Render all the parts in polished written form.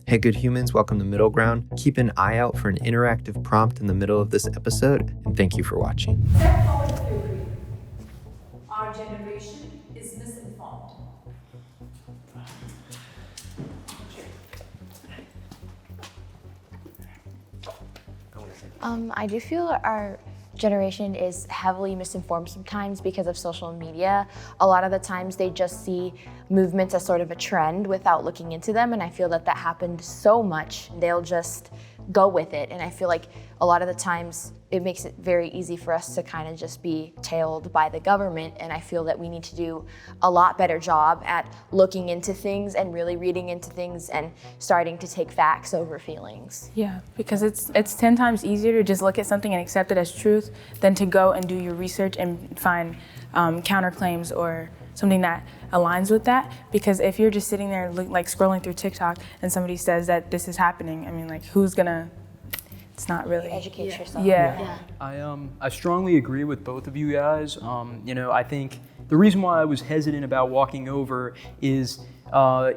Hey, good humans, welcome to Middle Ground. Keep an eye out for an interactive prompt in the middle of this episode, and thank you for watching. Step forward if you agree. Our generation is misinformed. I do feel our generation is heavily misinformed sometimes because of social media. A lot of the times they just see movements as sort of a trend without looking into them, and I feel that happened so much. They'll just go with it, and I feel like a lot of the times it makes it very easy for us to kind of just be tailed by the government, and I feel that we need to do a lot better job at looking into things and really reading into things and starting to take facts over feelings. Yeah, because it's 10 times easier to just look at something and accept it as truth than to go and do your research and find counterclaims or something that aligns with that. Because if you're just sitting there like scrolling through TikTok and somebody says that this is happening, I mean, like, who's gonna? It's not really Educate yourself. Yeah. I strongly agree with both of you guys. I think the reason why I was hesitant about walking over is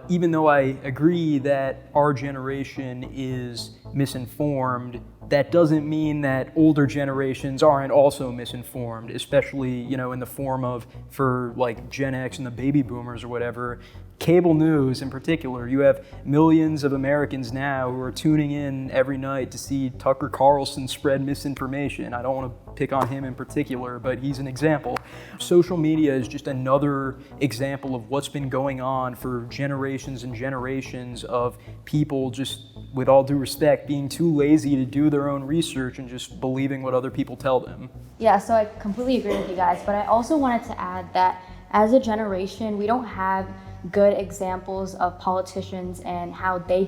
even though I agree that our generation is misinformed, that doesn't mean that older generations aren't also misinformed, especially, in the form of, for like Gen X and the baby boomers or whatever. Cable news in particular, you have millions of Americans now who are tuning in every night to see Tucker Carlson spread misinformation. I don't want to pick on him in particular, but he's an example. Social media is just another example of what's been going on for generations and generations of people, just with all due respect, being too lazy to do their own research and just believing what other people tell them. Yeah, so I completely agree with you guys, but I also wanted to add that as a generation, we don't have good examples of politicians and how they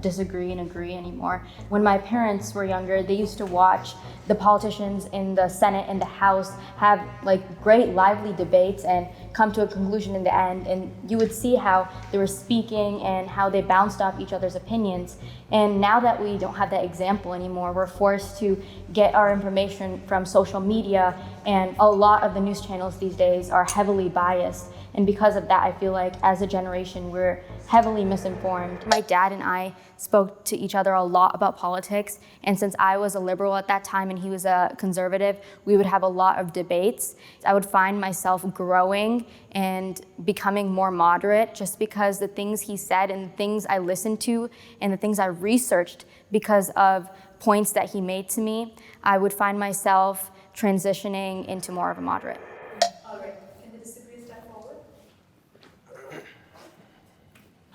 disagree and agree anymore. When my parents were younger, they used to watch the politicians in the Senate and the House have like great lively debates and come to a conclusion in the end, and you would see how they were speaking and how they bounced off each other's opinions. And now that we don't have that example anymore, we're forced to get our information from social media, and a lot of the news channels these days are heavily biased. And because of that, I feel like as a generation, we're heavily misinformed. My dad and I spoke to each other a lot about politics. And since I was a liberal at that time and he was a conservative, we would have a lot of debates. I would find myself growing and becoming more moderate just because the things he said and the things I listened to and the things I researched because of points that he made to me, I would find myself transitioning into more of a moderate.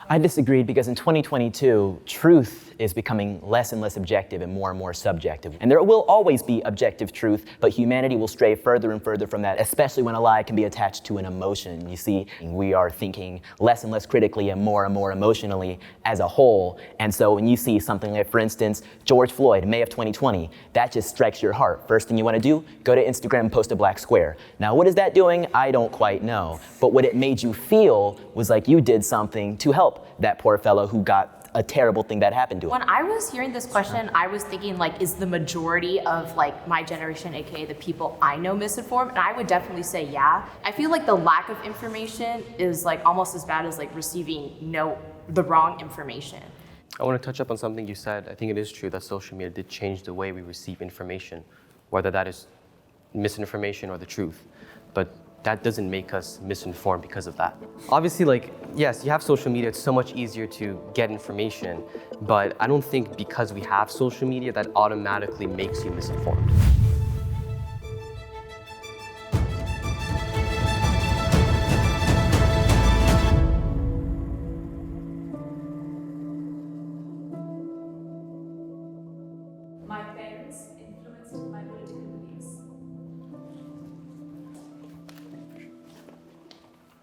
I disagreed because in 2022, truth is becoming less and less objective and more subjective. And there will always be objective truth, but humanity will stray further and further from that, especially when a lie can be attached to an emotion. You see, we are thinking less and less critically and more emotionally as a whole. And so when you see something like, for instance, George Floyd, May of 2020, that just strikes your heart. First thing you want to do, go to Instagram and post a black square. Now, what is that doing? I don't quite know. But what it made you feel was like you did something to help that poor fellow who got a terrible thing that happened to him. When I was hearing this question, I was thinking, like, is the majority of like my generation, aka the people I know, misinformed? And I would definitely say yeah. I feel like the lack of information is like almost as bad as like receiving the wrong information. I want to touch up on something you said. I think it is true that social media did change the way we receive information, whether that is misinformation or the truth. But that doesn't make us misinformed because of that. Obviously, like, yes, you have social media, it's so much easier to get information, but I don't think because we have social media that automatically makes you misinformed. My parents influenced my political beliefs.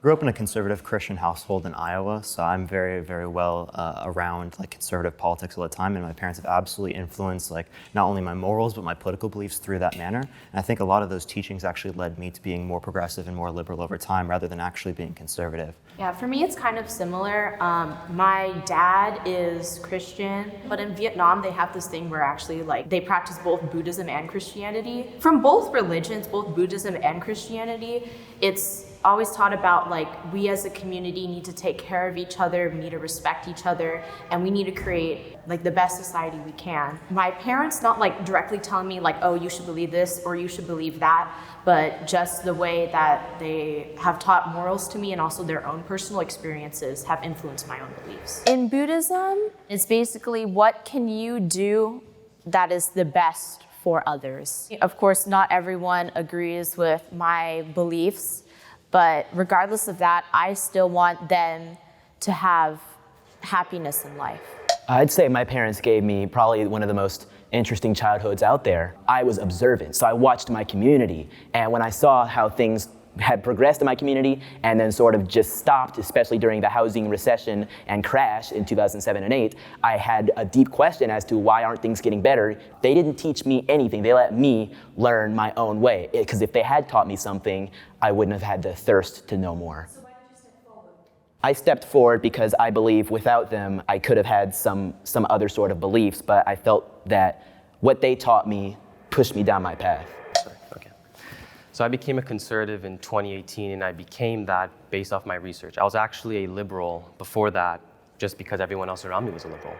Grew up in a conservative Christian household in Iowa, so I'm very, very well around like conservative politics all the time, and my parents have absolutely influenced like not only my morals but my political beliefs through that manner. And I think a lot of those teachings actually led me to being more progressive and more liberal over time rather than actually being conservative. Yeah, for me it's kind of similar. My dad is Christian, but in Vietnam they have this thing where actually like they practice both Buddhism and Christianity. From both religions, both Buddhism and Christianity, it's always taught about like we as a community need to take care of each other, we need to respect each other, and we need to create like the best society we can. My parents not like directly telling me like, oh, you should believe this or you should believe that, but just the way that they have taught morals to me and also their own personal experiences have influenced my own beliefs. In Buddhism, it's basically what can you do that is the best for others. Of course, not everyone agrees with my beliefs, but regardless of that, I still want them to have happiness in life. I'd say my parents gave me probably one of the most interesting childhoods out there. I was observant, so I watched my community, and when I saw how things had progressed in my community and then sort of just stopped, especially during the housing recession and crash in 2007 and 8, I had a deep question as to why aren't things getting better. They didn't teach me anything. They let me learn my own way. Because if they had taught me something, I wouldn't have had the thirst to know more. So why did you step forward? I stepped forward because I believe without them, I could have had some other sort of beliefs, but I felt that what they taught me pushed me down my path. So I became a conservative in 2018, and I became that based off my research. I was actually a liberal before that, just because everyone else around me was a liberal.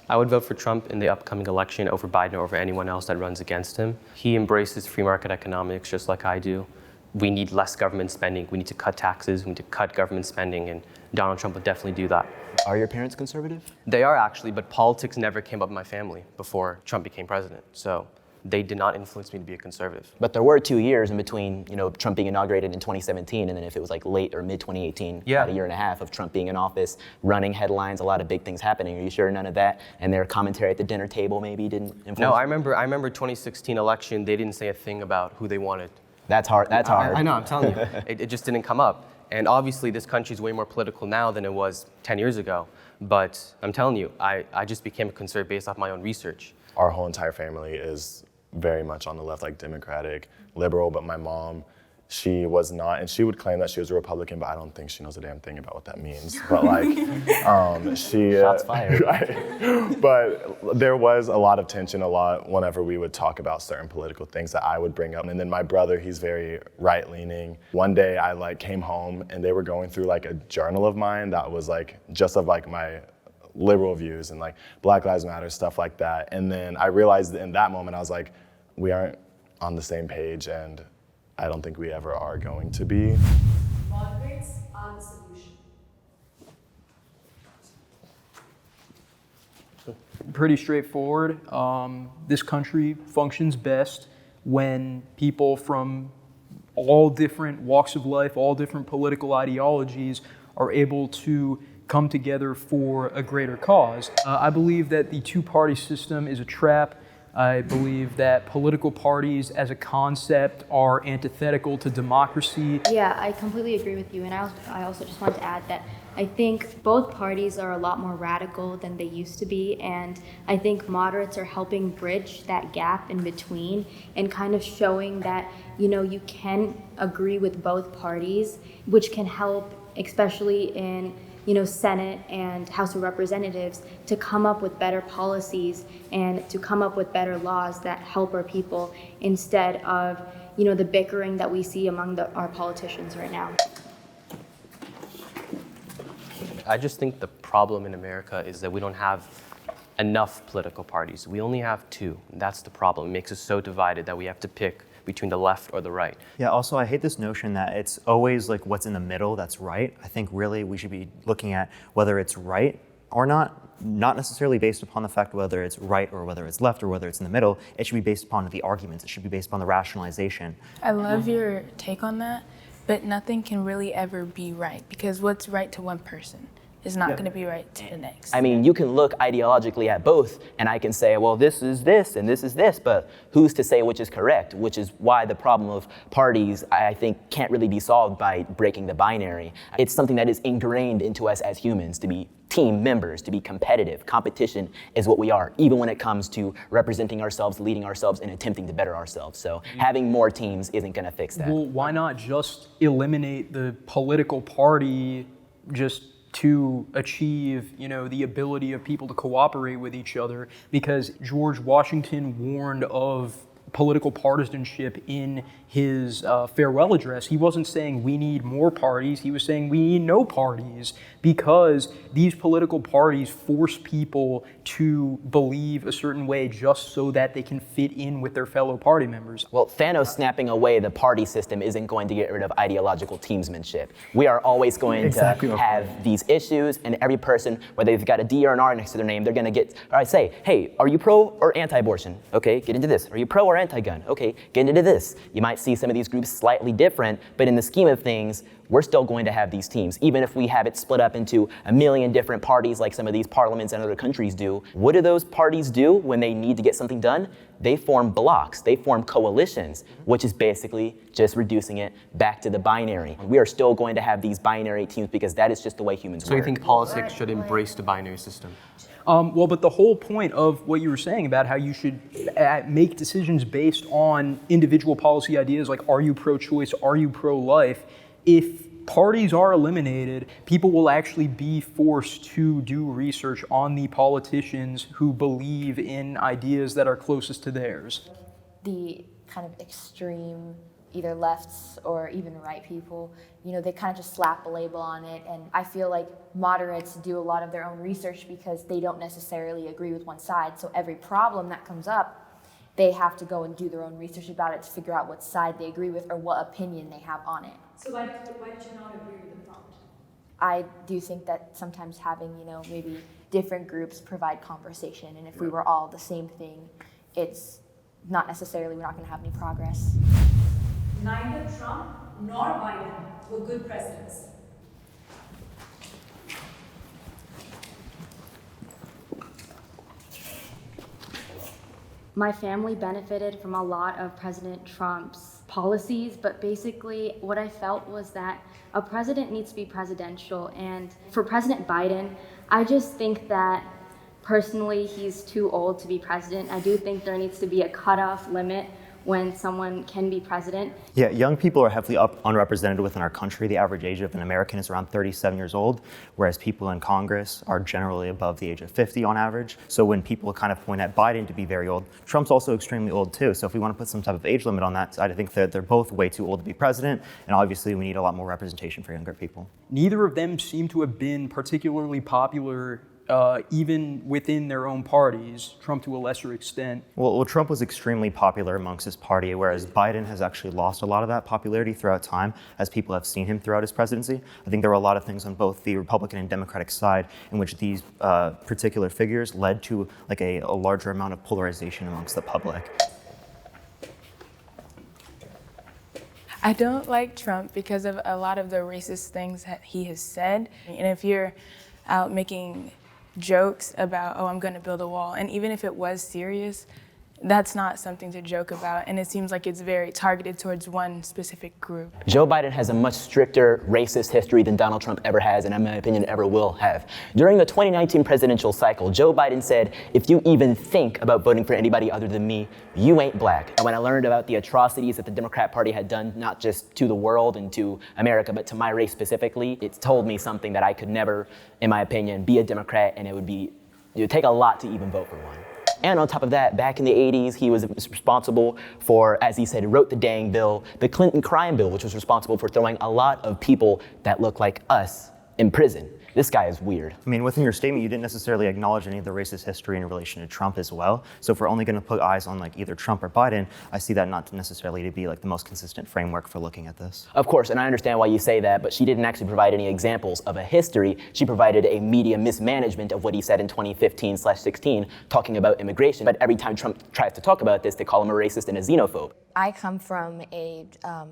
I would vote for Trump in the upcoming election over Biden or over anyone else that runs against him. He embraces free market economics just like I do. We need less government spending. We need to cut taxes. We need to cut government spending, and Donald Trump will definitely do that. Are your parents conservative? They are actually, but politics never came up in my family before Trump became president. So they did not influence me to be a conservative. But there were 2 years in between, Trump being inaugurated in 2017, and then if it was like late or mid 2018, about a year and a half of Trump being in office, running headlines, a lot of big things happening. Are you sure none of that and their commentary at the dinner table maybe didn't influence? No, I remember 2016 election. They didn't say a thing about who they wanted. That's hard. That's hard. I know. I'm telling you, it just didn't come up. And obviously, this country is way more political now than it was 10 years ago. But I'm telling you, I just became a conservative based off my own research. Our whole entire family is very much on the left, like Democratic, liberal, but my mom, she was not, and she would claim that she was a Republican, but I don't think she knows a damn thing about what that means. But like, she... Shots fired. Right. But there was a lot of tension, whenever we would talk about certain political things that I would bring up. And then my brother, he's very right-leaning. One day I came home and they were going through a journal of mine that was just of my liberal views and Black Lives Matter, stuff like that. And then I realized that in that moment, I was like, we aren't on the same page, and I don't think we ever are going to be. Moderates are the solution. Pretty straightforward. This country functions best when people from all different walks of life, all different political ideologies are able to come together for a greater cause. I believe that the two-party system is a trap. I believe that political parties as a concept are antithetical to democracy. Yeah, I completely agree with you. And I also just want to add that I think both parties are a lot more radical than they used to be. And I think moderates are helping bridge that gap in between and kind of showing that, you can agree with both parties, which can help, especially in Senate and House of Representatives, to come up with better policies and to come up with better laws that help our people instead of, the bickering that we see among our politicians right now. I just think the problem in America is that we don't have enough political parties. We only have two, and that's the problem. It makes us so divided that we have to pick between the left or the right. Yeah, also I hate this notion that it's always what's in the middle that's right. I think really we should be looking at whether it's right or not necessarily based upon the fact whether it's right or whether it's left or whether it's in the middle. It should be based upon the arguments. It should be based upon the rationalization. I love your take on that, but nothing can really ever be right because what's right to one person is not going to be right to the next. I mean, you can look ideologically at both, and I can say, well, this is this and this is this, but who's to say which is correct? Which is why the problem of parties, I think, can't really be solved by breaking the binary. It's something that is ingrained into us as humans to be team members, to be competitive. Competition is what we are, even when it comes to representing ourselves, leading ourselves, and attempting to better ourselves. So having more teams isn't going to fix that. Well, why not just eliminate the political party just to achieve, the ability of people to cooperate with each other? Because George Washington warned of political partisanship in his farewell address. He wasn't saying we need more parties, he was saying we need no parties, because these political parties force people to believe a certain way just so that they can fit in with their fellow party members. Well, Thanos snapping away the party system isn't going to get rid of ideological teamsmanship. We are always going to have these issues, and every person, whether they've got a D or an R next to their name, they're going to get, or I say, hey, are you pro or anti-abortion? Okay, get into this. Are you pro or anti-gun? Okay, get into this. You might see some of these groups slightly different, but in the scheme of things, we're still going to have these teams. Even if we have it split up into a million different parties like some of these parliaments in other countries do, what do those parties do when they need to get something done? They form blocs, they form coalitions, which is basically just reducing it back to the binary. We are still going to have these binary teams because that is just the way humans work. So you think politics should embrace the binary system? Well, but the whole point of what you were saying about how you should make decisions based on individual policy ideas, like are you pro-choice, are you pro-life, if parties are eliminated, people will actually be forced to do research on the politicians who believe in ideas that are closest to theirs. The kind of extreme, either lefts or even right people, they kind of just slap a label on it. And I feel like moderates do a lot of their own research because they don't necessarily agree with one side. So every problem that comes up, they have to go and do their own research about it to figure out what side they agree with or what opinion they have on it. So why did you not agree with the prompt? I do think that sometimes having, maybe different groups provide conversation. And if we were all the same thing, it's not necessarily, we're not going to have any progress. Neither Trump nor Biden were good presidents. My family benefited from a lot of President Trump's policies, but basically what I felt was that a president needs to be presidential. And for President Biden, I just think that personally he's too old to be president. I do think there needs to be a cutoff limit when someone can be president. Yeah, young people are heavily unrepresented within our country. The average age of an American is around 37 years old, whereas people in Congress are generally above the age of 50 on average. So when people kind of point at Biden to be very old, Trump's also extremely old too. So if we want to put some type of age limit on that, I think that they're both way too old to be president, and obviously we need a lot more representation for younger people. Neither of them seem to have been particularly popular even within their own parties, Trump to a lesser extent. Well, Trump was extremely popular amongst his party, whereas Biden has actually lost a lot of that popularity throughout time as people have seen him throughout his presidency. I think there were a lot of things on both the Republican and Democratic side in which these particular figures led to like a larger amount of polarization amongst the public. I don't like Trump because of a lot of the racist things that he has said. And if you're out making jokes about, oh, I'm going to build a wall, and even if it was serious, that's not something to joke about, and it seems like it's very targeted towards one specific group. Joe Biden has a much stricter racist history than Donald Trump ever has, and in my opinion, ever will have. During the 2019 presidential cycle, Joe Biden said, if you even think about voting for anybody other than me, you ain't black. And when I learned about the atrocities that the Democrat Party had done, not just to the world and to America, but to my race specifically, it told me something that I could never, in my opinion, be a Democrat, and it would take a lot to even vote for one. And on top of that, back in the 80s, he was responsible for, as he said, wrote the dang bill, the Clinton crime bill, which was responsible for throwing a lot of people that look like us in prison. This guy is weird. I mean, within your statement, you didn't necessarily acknowledge any of the racist history in relation to Trump as well. So if we're only going to put eyes on like either Trump or Biden, I see that not necessarily to be like the most consistent framework for looking at this. Of course, and I understand why you say that, but she didn't actually provide any examples of a history. She provided a media mismanagement of what he said in 2015/16, talking about immigration. But every time Trump tries to talk about this, they call him a racist and a xenophobe. I come from a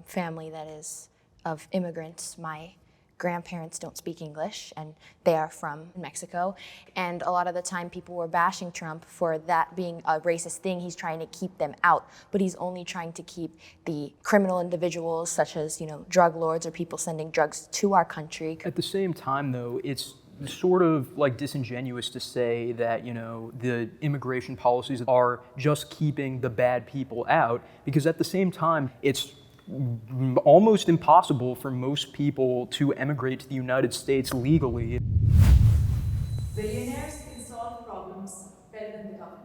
family that is of immigrants. My grandparents don't speak English, and they are from Mexico. And a lot of the time people were bashing Trump for that being a racist thing. He's trying to keep them out, but he's only trying to keep the criminal individuals such as, drug lords or people sending drugs to our country. At the same time, though, it's sort of like disingenuous to say that, the immigration policies are just keeping the bad people out, because at the same time, it's almost impossible for most people to emigrate to the United States legally. Billionaires can solve problems better than the government.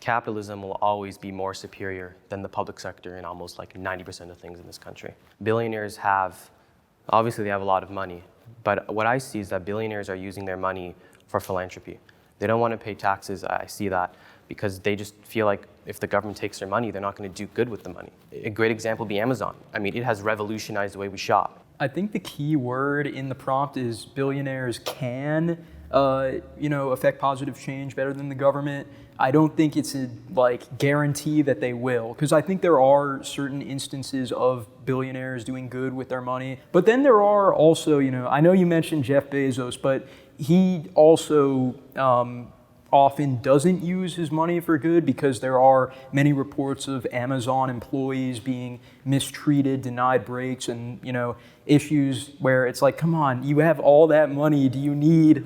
capitalism will always be more superior than the public sector in almost like 90% of things in this country. Billionaires obviously they have a lot of money, but what I see is that billionaires are using their money for philanthropy. They don't want to pay taxes, I see that, because they just feel like if the government takes their money, they're not going to do good with the money. A great example would be Amazon. I mean, it has revolutionized the way we shop. I think the key word in the prompt is billionaires can, affect positive change better than the government. I don't think it's a guarantee that they will, because I think there are certain instances of billionaires doing good with their money. But then there are also, I know you mentioned Jeff Bezos, but he also often doesn't use his money for good, because there are many reports of Amazon employees being mistreated, denied breaks, and issues where it's like, come on, you have all that money, do you need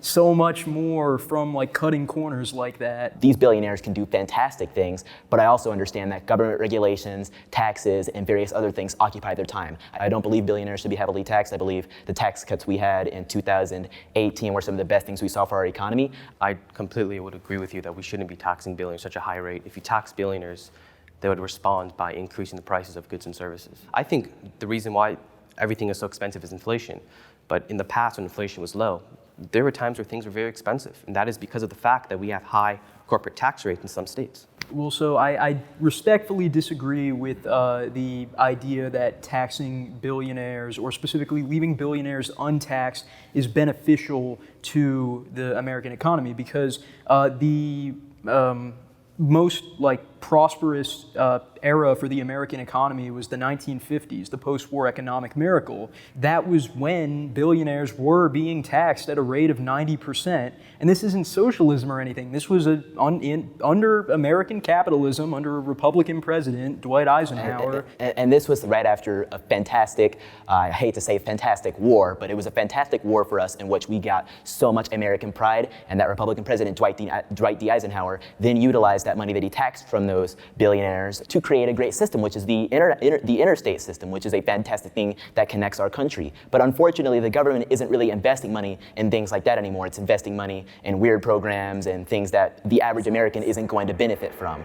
so much more from cutting corners like that? These billionaires can do fantastic things, but I also understand that government regulations, taxes, and various other things occupy their time. I don't believe billionaires should be heavily taxed. I believe the tax cuts we had in 2018 were some of the best things we saw for our economy. I completely would agree with you that we shouldn't be taxing billionaires at such a high rate. If you tax billionaires, they would respond by increasing the prices of goods and services. I think the reason why everything is so expensive is inflation. But in the past, when inflation was low, there were times where things were very expensive, and that is because of the fact that we have high corporate tax rates in some states. Well, so I respectfully disagree with the idea that taxing billionaires, or specifically leaving billionaires untaxed, is beneficial to the American economy, because the most prosperous era for the American economy was the 1950s, the post-war economic miracle. That was when billionaires were being taxed at a rate of 90%. And this isn't socialism or anything. This was under American capitalism, under a Republican president, Dwight Eisenhower. And this was right after a fantastic, I hate to say fantastic war, but it was a fantastic war for us in which we got so much American pride, and that Republican president, Dwight D. Eisenhower, then utilized that money that he taxed from those billionaires to create a great system, which is the interstate system, which is a fantastic thing that connects our country. But unfortunately, the government isn't really investing money in things like that anymore. It's investing money in weird programs and things that the average American isn't going to benefit from.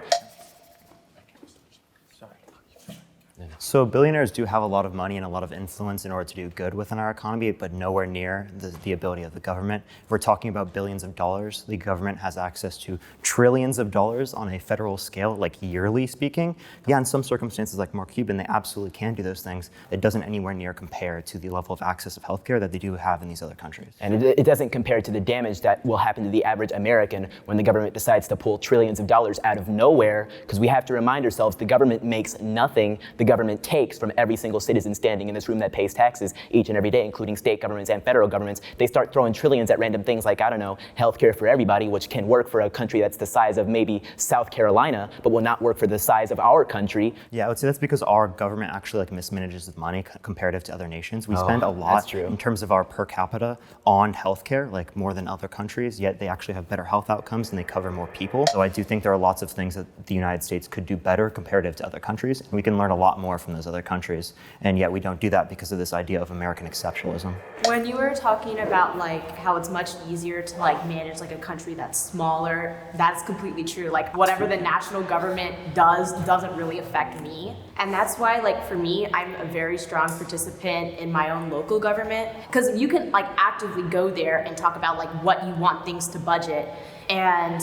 So billionaires do have a lot of money and a lot of influence in order to do good within our economy, but nowhere near the ability of the government. If we're talking about billions of dollars, the government has access to trillions of dollars on a federal scale, yearly speaking. Yeah, in some circumstances like Mark Cuban, they absolutely can do those things. It doesn't anywhere near compare to the level of access of healthcare that they do have in these other countries. And it doesn't compare to the damage that will happen to the average American when the government decides to pull trillions of dollars out of nowhere, because we have to remind ourselves the government makes nothing. The government takes from every single citizen standing in this room that pays taxes each and every day, including state governments and federal governments. They start throwing trillions at random things like, healthcare for everybody, which can work for a country that's the size of maybe South Carolina, but will not work for the size of our country. Yeah, I would say that's because our government actually mismanages the money comparative to other nations. We spend a lot in terms of our per capita on healthcare, more than other countries, yet they actually have better health outcomes and they cover more people. So I do think there are lots of things that the United States could do better comparative to other countries, and we can learn a lot more from those other countries, and yet we don't do that because of this idea of American exceptionalism. When you were talking about how it's much easier to manage a country that's smaller, that's completely true. Whatever the national government doesn't really affect me. And that's why for me, I'm a very strong participant in my own local government, because you can actively go there and talk about what you want things to budget, and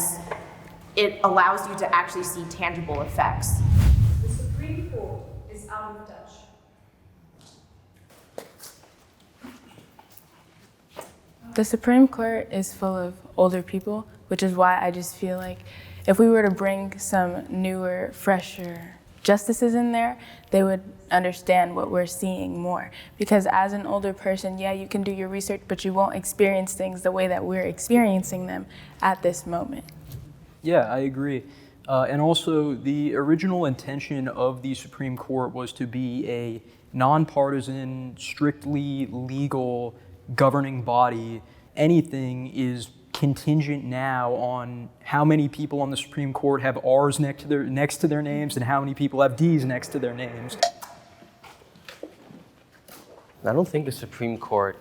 it allows you to actually see tangible effects. The Supreme Court is out of touch. The Supreme Court is full of older people, which is why I just feel like if we were to bring some newer, fresher justices in there, they would understand what we're seeing more. Because as an older person, yeah, you can do your research, but you won't experience things the way that we're experiencing them at this moment. Yeah, I agree. And also, the original intention of the Supreme Court was to be a nonpartisan, strictly legal governing body. Anything is contingent now on how many people on the Supreme Court have R's next to their names and how many people have D's next to their names. I don't think the Supreme Court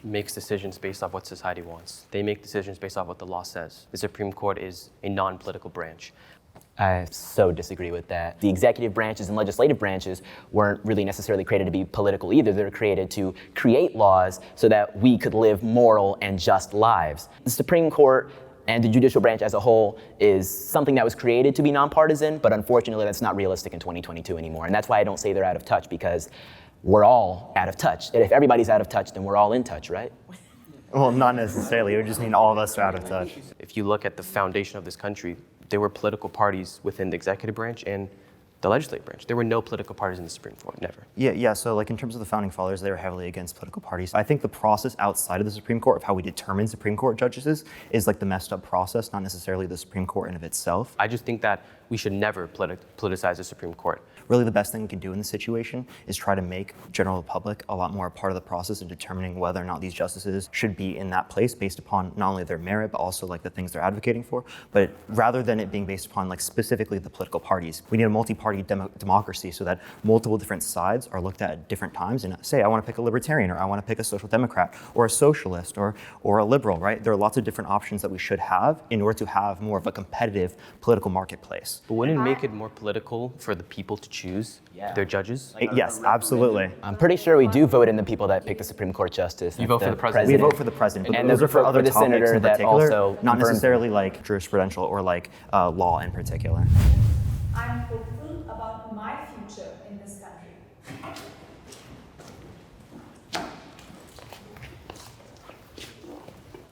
makes decisions based off what society wants. They make decisions based off what the law says. The Supreme Court is a non-political branch. I so disagree with that. The executive branches and legislative branches weren't really necessarily created to be political either. They were created to create laws so that we could live moral and just lives. The Supreme Court and the judicial branch as a whole is something that was created to be nonpartisan, but unfortunately that's not realistic in 2022 anymore. And that's why I don't say they're out of touch, because we're all out of touch. And if everybody's out of touch, then we're all in touch, right? Well, not necessarily. It would just mean all of us are out of touch. If you look at the foundation of this country, there were political parties within the executive branch and the legislative branch. There were no political parties in the Supreme Court, never. Yeah, so like in terms of the founding fathers, they were heavily against political parties. I think the process outside of the Supreme Court of how we determine Supreme Court judges is like the messed up process, not necessarily the Supreme Court in of itself. I just think that we should never politicize the Supreme Court. Really the best thing we can do in this situation is try to make general public a lot more a part of the process in determining whether or not these justices should be in that place based upon not only their merit, but also like the things they're advocating for. But rather than it being based upon like specifically the political parties, we need a multi-party democracy so that multiple different sides are looked at different times and say, I want to pick a libertarian, or I want to pick a social democrat, or a socialist, or a liberal, right? There are lots of different options that we should have in order to have more of a competitive political marketplace. But wouldn't it make it more political for the people to choose their judges? Yes, absolutely. I'm pretty sure we do vote in the people that pick the Supreme Court justice. You vote for the president? We vote for the president, but And those are for other the topics senator in that particular, also not confirms necessarily like jurisprudential or like law in particular. I'm hopeful about my future in this country.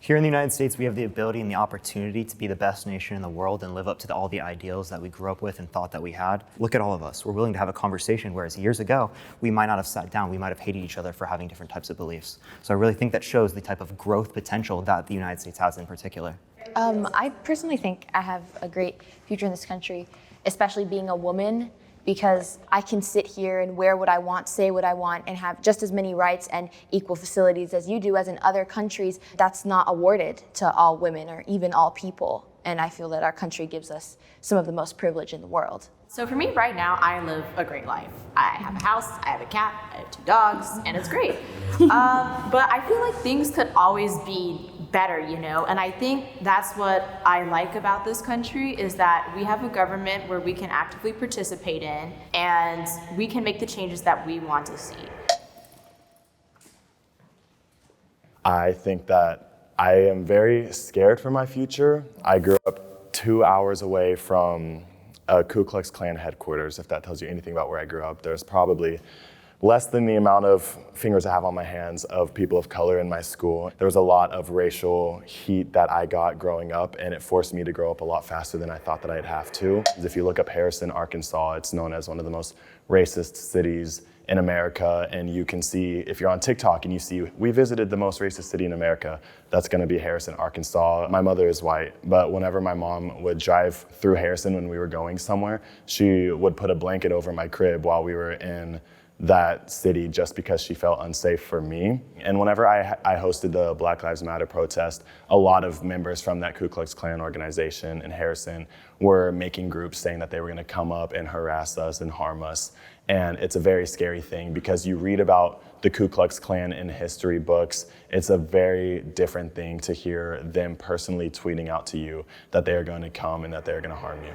Here in the United States, we have the ability and the opportunity to be the best nation in the world and live up to all the ideals that we grew up with and thought that we had. Look at all of us. We're willing to have a conversation, whereas years ago, we might not have sat down. We might have hated each other for having different types of beliefs. So I really think that shows the type of growth potential that the United States has in particular. I personally think I have a great future in this country, especially being a woman, because I can sit here and wear what I want, say what I want, and have just as many rights and equal facilities as you do, as in other countries. That's not awarded to all women or even all people. And I feel that our country gives us some of the most privilege in the world. So for me right now, I live a great life. I have a house, I have a cat, I have 2 dogs, and it's great. But I feel like things could always be better, you know? And I think that's what I like about this country, is that we have a government where we can actively participate in, and we can make the changes that we want to see. I think that I am very scared for my future. I grew up 2 hours away from a Ku Klux Klan headquarters, if that tells you anything about where I grew up. There's probably less than the amount of fingers I have on my hands of people of color in my school. There was a lot of racial heat that I got growing up, and it forced me to grow up a lot faster than I thought that I'd have to. If you look up Harrison, Arkansas, it's known as one of the most racist cities in America, and you can see, if you're on TikTok and you see, we visited the most racist city in America, that's gonna be Harrison, Arkansas. My mother is white, but whenever my mom would drive through Harrison when we were going somewhere, she would put a blanket over my crib while we were in that city just because she felt unsafe for me. And whenever I hosted the Black Lives Matter protest, a lot of members from that Ku Klux Klan organization in Harrison were making groups saying that they were gonna come up and harass us and harm us. And it's a very scary thing because you read about the Ku Klux Klan in history books. It's a very different thing to hear them personally tweeting out to you that they are going to come and that they're going to harm you.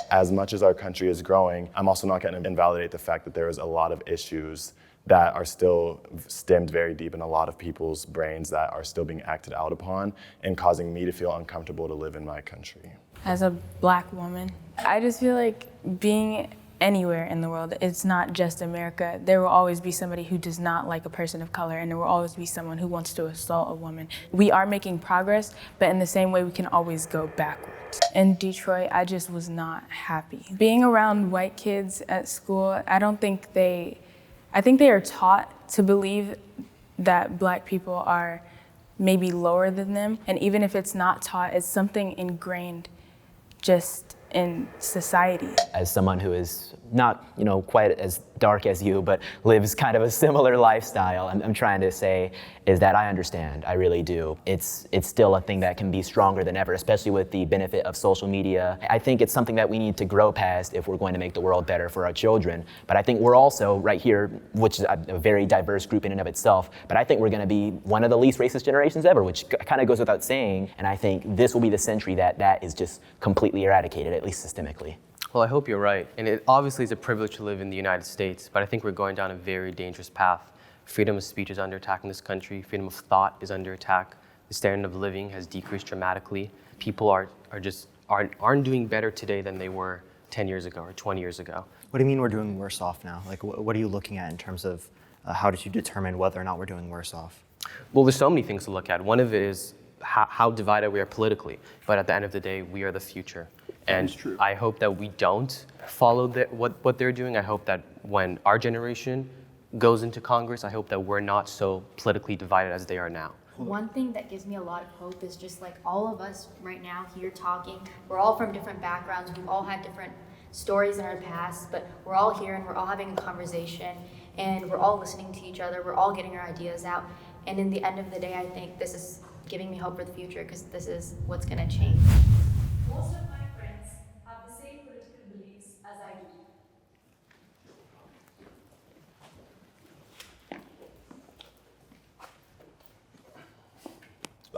As much as our country is growing, I'm also not going to invalidate the fact that there is a lot of issues that are still stemmed very deep in a lot of people's brains that are still being acted out upon and causing me to feel uncomfortable to live in my country. As a Black woman, I just feel like being anywhere in the world, it's not just America. There will always be somebody who does not like a person of color, and there will always be someone who wants to assault a woman. We are making progress, but in the same way, we can always go backwards. In Detroit, I just was not happy. Being around white kids at school, I think they are taught to believe that Black people are maybe lower than them, and even if it's not taught, it's something ingrained just in society. As someone who is not, quite as dark as you, but lives kind of a similar lifestyle, I'm trying to say is that I understand, I really do. It's still a thing that can be stronger than ever, especially with the benefit of social media. I think it's something that we need to grow past if we're going to make the world better for our children. But I think we're also right here, which is a very diverse group in and of itself, but I think we're gonna be one of the least racist generations ever, which kind of goes without saying. And I think this will be the century that is just completely eradicated, at least systemically. Well, I hope you're right. And it obviously is a privilege to live in the United States, but I think we're going down a very dangerous path. Freedom of speech is under attack in this country. Freedom of thought is under attack. The standard of living has decreased dramatically. People aren't doing better today than they were 10 years ago or 20 years ago. What do you mean we're doing worse off now? Like, what are you looking at in terms of how did you determine whether or not we're doing worse off? Well, there's so many things to look at. One of it is how divided we are politically. But at the end of the day, we are the future. And I hope that we don't follow what they're doing. I hope that when our generation goes into Congress, I hope that we're not so politically divided as they are now. One thing that gives me a lot of hope is just like all of us right now here talking, we're all from different backgrounds, we've all had different stories in our past, but we're all here and we're all having a conversation and we're all listening to each other, we're all getting our ideas out. And in the end of the day, I think this is giving me hope for the future because this is what's gonna change. Most of my friends have the same political beliefs as I do.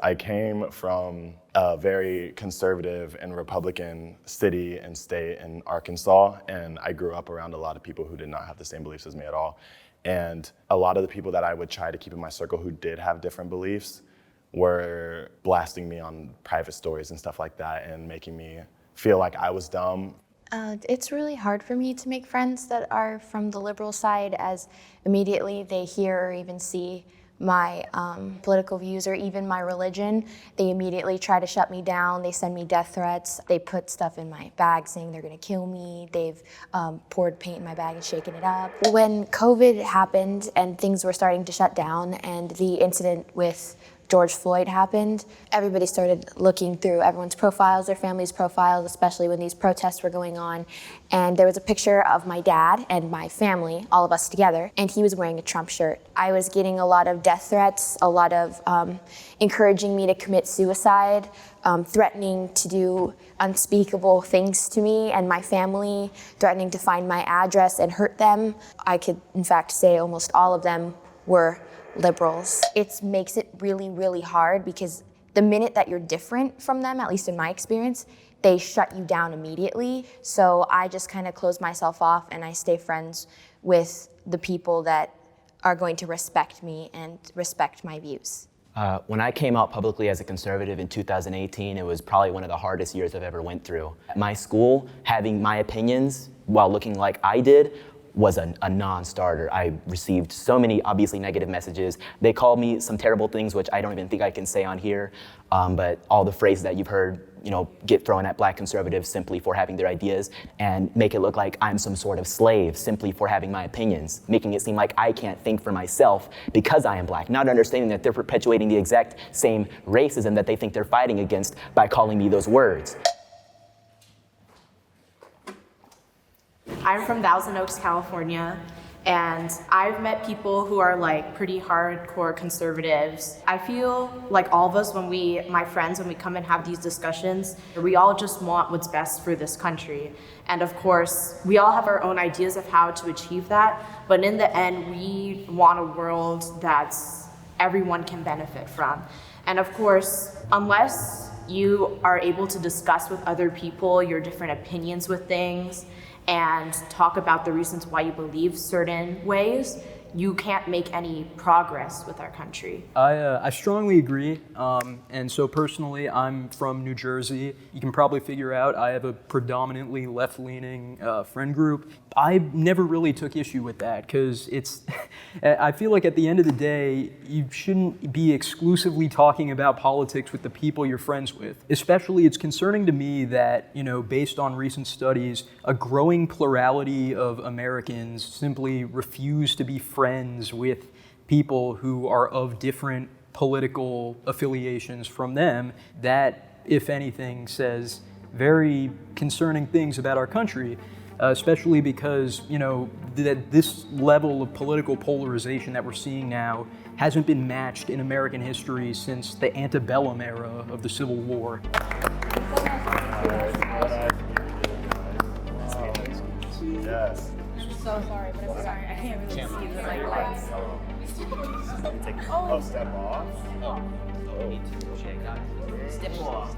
I came from a very conservative and Republican city and state in Arkansas, and I grew up around a lot of people who did not have the same beliefs as me at all. And a lot of the people that I would try to keep in my circle who did have different beliefs were blasting me on private stories and stuff like that and making me feel like I was dumb. It's really hard for me to make friends that are from the liberal side, as immediately they hear or even see my political views or even my religion, they immediately try to shut me down. They send me death threats. They put stuff in my bag saying they're gonna kill me. They've poured paint in my bag and shaken it up. When COVID happened and things were starting to shut down and the incident with George Floyd happened, everybody started looking through everyone's profiles, their family's profiles, especially when these protests were going on. And there was a picture of my dad and my family, all of us together, and he was wearing a Trump shirt. I was getting a lot of death threats, a lot of encouraging me to commit suicide, threatening to do unspeakable things to me and my family, threatening to find my address and hurt them. I could, in fact, say almost all of them were liberals. It makes it really, really hard because the minute that you're different from them, at least in my experience, they shut you down immediately. So I just kind of close myself off and I stay friends with the people that are going to respect me and respect my views. When I came out publicly as a conservative in 2018, it was probably one of the hardest years I've ever went through. At my school, having my opinions while looking like I did was a non-starter. I received so many obviously negative messages. They called me some terrible things, which I don't even think I can say on here, but all the phrases that you've heard, get thrown at black conservatives simply for having their ideas and make it look like I'm some sort of slave simply for having my opinions, making it seem like I can't think for myself because I am black, not understanding that they're perpetuating the exact same racism that they think they're fighting against by calling me those words. I'm from Thousand Oaks, California, and I've met people who are like pretty hardcore conservatives. I feel like all of us, my friends, when we come and have these discussions, we all just want what's best for this country. And of course, we all have our own ideas of how to achieve that, but in the end, we want a world that everyone can benefit from. And of course, unless you are able to discuss with other people your different opinions with things, and talk about the reasons why you believe certain ways, you can't make any progress with our country. I strongly agree, and so personally, I'm from New Jersey. You can probably figure out I have a predominantly left-leaning friend group. I never really took issue with that because I feel like at the end of the day, you shouldn't be exclusively talking about politics with the people you're friends with. Especially, it's concerning to me that, based on recent studies, a growing plurality of Americans simply refuse to be friends with people who are of different political affiliations from them. That, if anything, says very concerning things about our country. especially because, that this level of political polarization that we're seeing now hasn't been matched in American history since the antebellum era of the Civil War. Yes. So sorry, but I'm sorry. I can't really see the lights. Oh, step off. Step off.